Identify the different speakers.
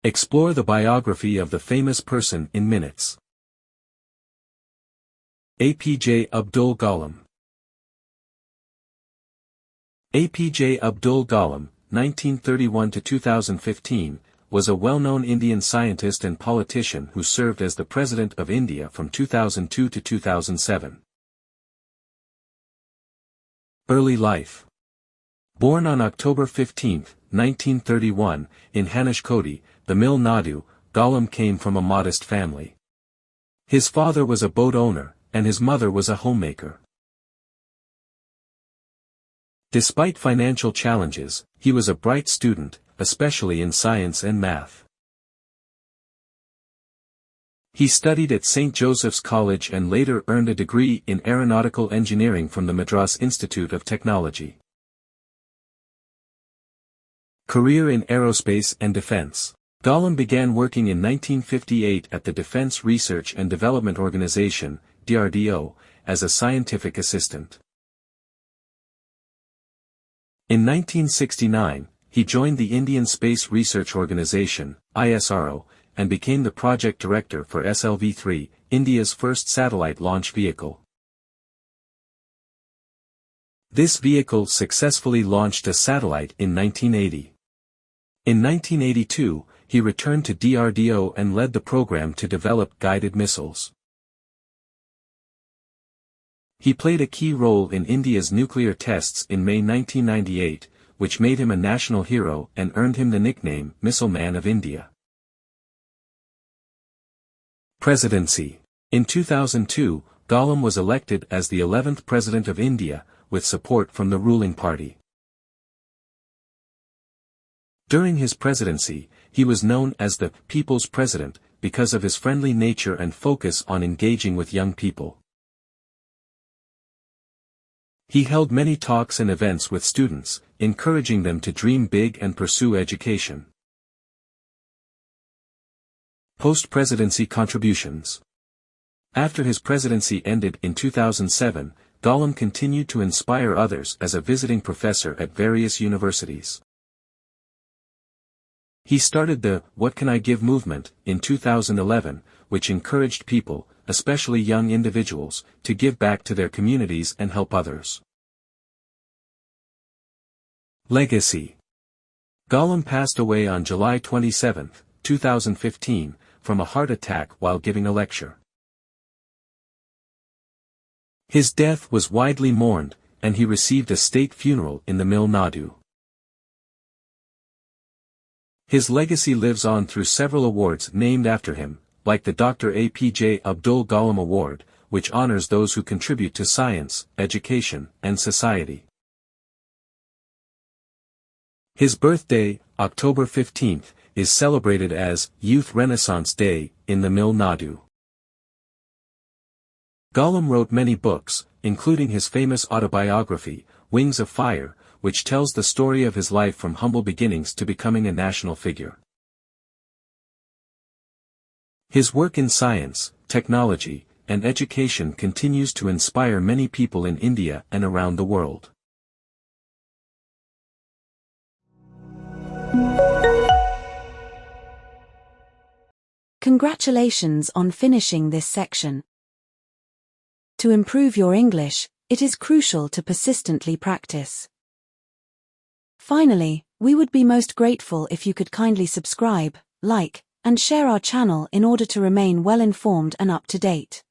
Speaker 1: Explore the biography of the famous person in minutes. APJ Abdul Kalam. APJ Abdul Kalam, 1931 to 2015, was a well-known Indian scientist and politician who served as the President of India from 2002 to 2007. Early life. Born on October 15, 1931, in Hanashkoti, the Tamil Nadu, Kalam came from a modest family. His father was a boat owner, and his mother was a homemaker. Despite financial challenges, he was a bright student, especially in science and math. He studied at St. Joseph's College and later earned a degree in aeronautical engineering from the Madras Institute of Technology. Career in aerospace and defense. Kalam began working in 1958 at the Defense Research and Development Organization, DRDO, as a scientific assistant. In 1969, he joined the Indian Space Research Organisation, ISRO, and became the project director for SLV-3, India's first satellite launch vehicle. This vehicle successfully launched a satellite in 1980. In 1982, he returned to DRDO and led the program to develop guided missiles. He played a key role in India's nuclear tests in May 1998, which made him a national hero and earned him the nickname Missile Man of India. Presidency. In 2002, Kalam was elected as the 11th President of India, with support from the ruling party. During his presidency, he was known as the People's President because of his friendly nature and focus on engaging with young people. He held many talks and events with students, encouraging them to dream big and pursue education. Post-Presidency Contributions. After his presidency ended in 2007, Kalam continued to inspire others as a visiting professor at various universities. He started the What Can I Give movement in 2011, which encouraged people, especially young individuals, to give back to their communities and help others. Legacy. Kalam passed away on July 27, 2015, from a heart attack while giving a lecture. His death was widely mourned, and he received a state funeral in the Tamil Nadu. His legacy lives on through several awards named after him, like the Dr. APJ Abdul Kalam Award, which honors those who contribute to science, education, and society. His birthday, October 15, is celebrated as Youth Renaissance Day in the Tamil Nadu. Kalam wrote many books, including his famous autobiography, Wings of Fire, which tells the story of his life from humble beginnings to becoming a national figure. His work in science, technology, and education continues to inspire many people in India and around the world.
Speaker 2: Congratulations on finishing this section. To improve your English, it is crucial to persistently practice. Finally, we would be most grateful if you could kindly subscribe, like, and share our channel in order to remain well informed and up to date.